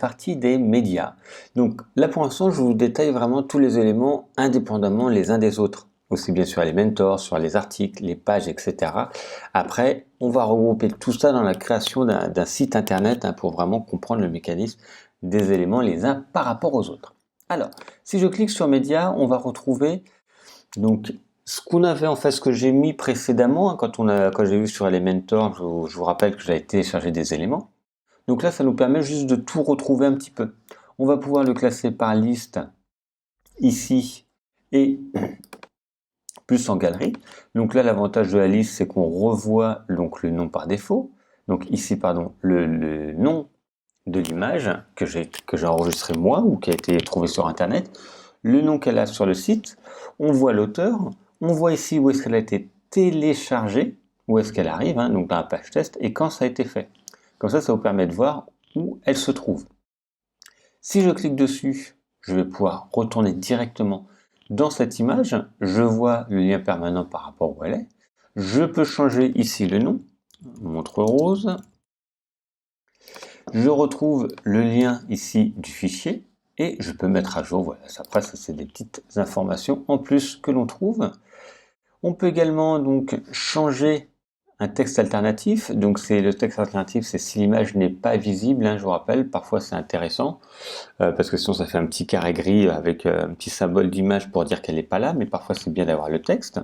partie des médias. Donc là pour l'instant, je vous détaille vraiment tous les éléments indépendamment les uns des autres. Aussi bien sur Elementor, sur les articles, les pages, etc. Après, on va regrouper tout ça dans la création d'un site internet pour vraiment comprendre le mécanisme des éléments les uns par rapport aux autres. Alors, si je clique sur médias, on va retrouver donc ce qu'on avait en fait, ce que j'ai mis précédemment, quand j'ai vu sur Elementor, je vous rappelle que j'avais téléchargé des éléments. Donc là, ça nous permet juste de tout retrouver un petit peu. On va pouvoir le classer par liste ici et plus en galerie. Donc là, l'avantage de la liste, c'est qu'on revoit donc le nom par défaut. Donc ici, pardon, le nom de l'image que j'ai enregistré moi ou qui a été trouvé sur Internet, le nom qu'elle a sur le site, on voit l'auteur, on voit ici où est-ce qu'elle a été téléchargée, où est-ce qu'elle arrive, donc dans la page test, et quand ça a été fait. Comme ça vous permet de voir où elle se trouve. Si je clique dessus, je vais pouvoir retourner directement dans cette image, je vois le lien permanent par rapport où elle est. Je peux changer ici le nom, montre rose. Je retrouve le lien ici du fichier et je peux mettre à jour. Voilà, après ça c'est des petites informations en plus que l'on trouve. On peut également donc changer un texte alternatif. Donc le texte alternatif, c'est si l'image n'est pas visible. Je vous rappelle, parfois c'est intéressant parce que sinon ça fait un petit carré gris avec un petit symbole d'image pour dire qu'elle n'est pas là. Mais parfois c'est bien d'avoir le texte,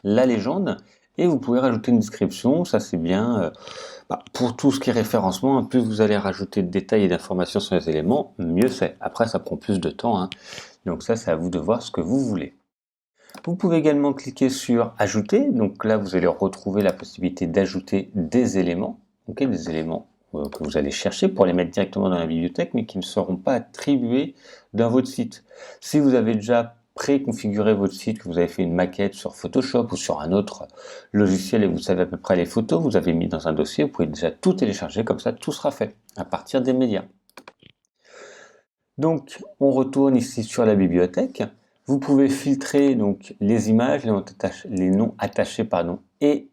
la légende, et vous pouvez rajouter une description. Ça c'est bien. Pour tout ce qui est référencement, plus vous allez rajouter de détails et d'informations sur les éléments, mieux c'est. Après, ça prend plus de temps, donc ça, c'est à vous de voir ce que vous voulez. Vous pouvez également cliquer sur « Ajouter ». Donc là, vous allez retrouver la possibilité d'ajouter des éléments, des éléments que vous allez chercher pour les mettre directement dans la bibliothèque, mais qui ne seront pas attribués dans votre site. Si vous avez déjà préconfiguré votre site, que vous avez fait une maquette sur Photoshop ou sur un autre logiciel et vous savez à peu près les photos, vous avez mis dans un dossier, vous pouvez déjà tout télécharger, comme ça tout sera fait à partir des médias. Donc on retourne ici sur la bibliothèque. Vous pouvez filtrer donc les images, les noms attachés et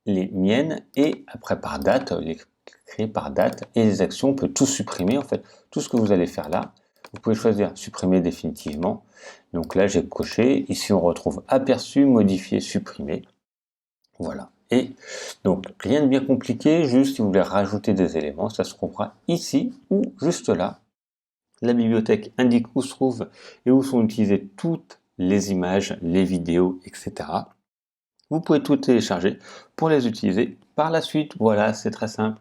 les miennes, et après par date, les créer par date, et les actions, on peut tout supprimer en fait, tout ce que vous allez faire là. Vous pouvez choisir supprimer définitivement. Donc là j'ai coché, ici on retrouve aperçu, modifier, supprimer. Voilà. Et donc rien de bien compliqué, juste si vous voulez rajouter des éléments, ça se trouvera ici ou juste là. La bibliothèque indique où se trouve et où sont utilisées toutes les images, les vidéos, etc. Vous pouvez tout télécharger pour les utiliser par la suite. Voilà, c'est très simple.